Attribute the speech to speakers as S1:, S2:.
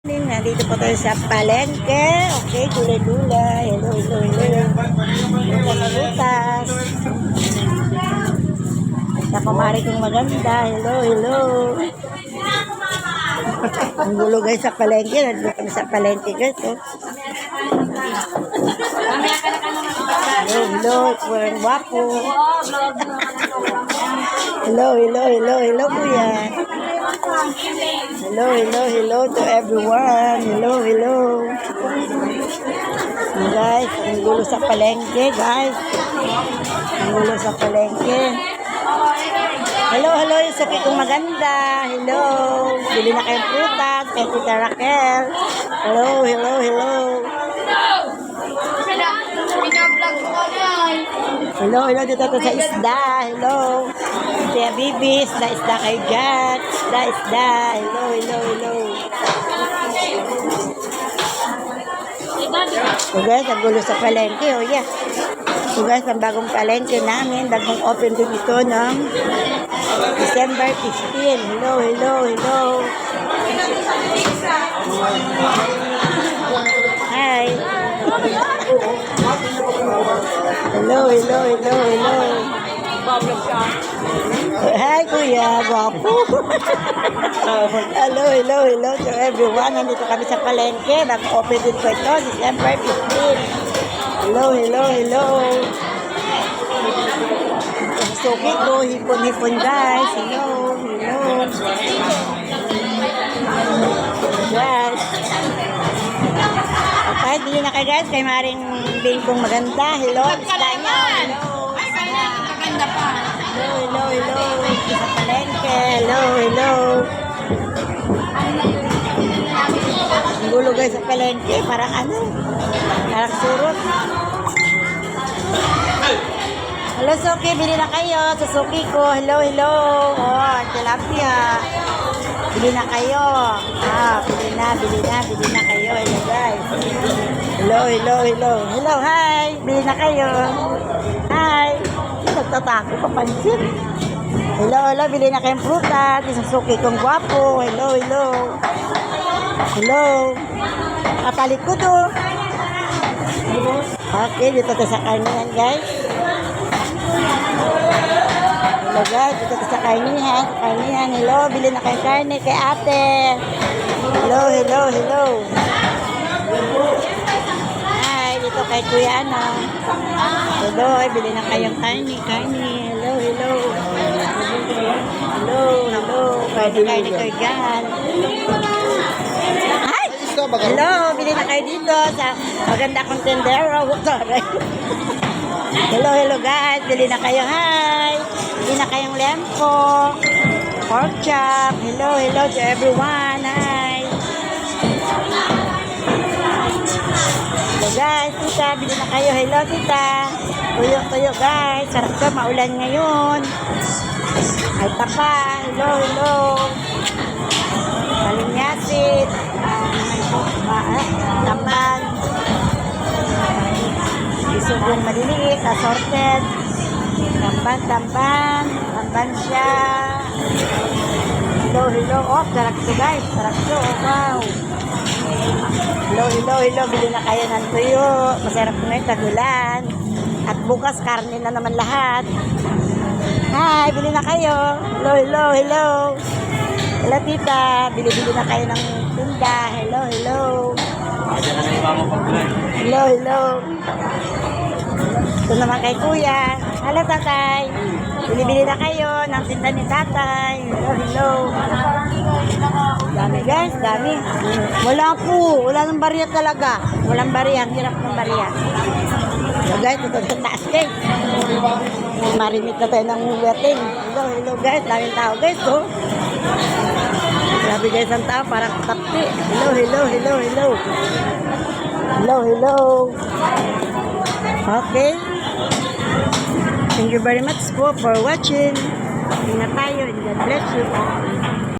S1: Nandito po tayo sa palengke. Okay, gulay-gulay. Hello, hello, hello. Butas-butas. Sa pamari kong maganda. Hello, hello. Ang gulo guys sa palengke. Nandito kami sa palengke guys. Oh. Hello, hello. Kuwang wapo. Hello, hello, hello, hello kuya. Hello, hello, hello to everyone. Hello, hello. Guys, ang gulo sa palengke, guys. Ang gulo sa palengke. Hello, hello, yung sabi kong maganda. Hello. Bili na kayong prutas kay Tita Raquel. Hello, hello, hello. Hello, hello dito to sa isda. Hello. Kaya Bibi, isda kayo dyan. Isda. Hello, hello, hello. So guys, ang gulo sa palengke. Oh yeah. So guys, ang bagong palengke namin. Bagong open din ito ng December 15. Hello, hello, hello. Hi. Hello, hello, hello, hello. Hi, kuya. Guwapo. Hello, hello, hello to everyone. Nandito kami sa palengke. Nag-open din ko ito, December 15. Hello, hello, hello. Suki ko, hipon-hipon guys. Hello, hello. Guys. Okay, bili na kayo guys. Kay Maring Bingkong maganda. Hello, isda niya. Hello.
S2: Maganda pa.
S1: Hello, hello, hello. Sa palengke. Hello, hello. Ang gulo guys sa palengke. Parang ano? Parang surot. Hello, Suki. Bili na kayo. Sa Suki ko. Hello, hello. Oh, tilapia. Bili na kayo. Bili na kayo. Hello, guys. Hello, hello, hello. Hello, hi. Bili na kayo. Hi. Nagtatako pa pansin. Hello, hello. Bili na kayong prutas. Isang Suki kong gwapo. Hello, hello. Hello. Kapalik ko to. Okay, dito to sa karnihan, guys. Hello, guys. Dito to sa karnihan. Hello, bili na kayong karne kay ate. Hello, hello, hello. Hi, dito kay Kuya Ana. Hello, bili na kayong karne. Hello, hello. Hello, hello. Karne kayo dyan. Hi! Hello, bili na kayo dito sa maganda kong tendero. Sorry. Hello, hello guys. Bili na kayo. Hi! Bili na kayong lempo. Pork chop. Hello, hello to everyone. Hi! Hello guys, tita. Bili na kayo. Hello, tita. Tuyo-tuyo guys. Sarap ka. Maulan ngayon. Ay, tapa. Hello, hello. Kalinyasit. Tamban. Isugong maliliit. Assorted. Tamban siya. Hello, hello. Oh, sarap to guys. Sarap to. Oh, wow. Hello, hello, hello. Bili na kayo ng tuyo. Masarap ngayon, tagulan. At bukas, karne na naman lahat. Hi, bili na kayo. Hello, hello, hello. Hello, tita. Bili-bili na kayo ng tinda. Hello, hello. Hello, hello. Ito naman kay kuya. Hello, tatay. Bili-bili na kayo ng tinda ni tatay. Hello, hello. Dami guys, dami. Wala po. Wala ng barya talaga. Walang barya. Ang hirap ng barya. So guys, ito sa taas guys. Marimit na tayo ng wedding. Hello, hello guys. Daming tao guys. Oh. Grabe guys ang tao. Parang tapti. Hello, hello, hello, hello. Hello, hello. Okay. Thank you very much po for watching. Ingat tayo and God bless you.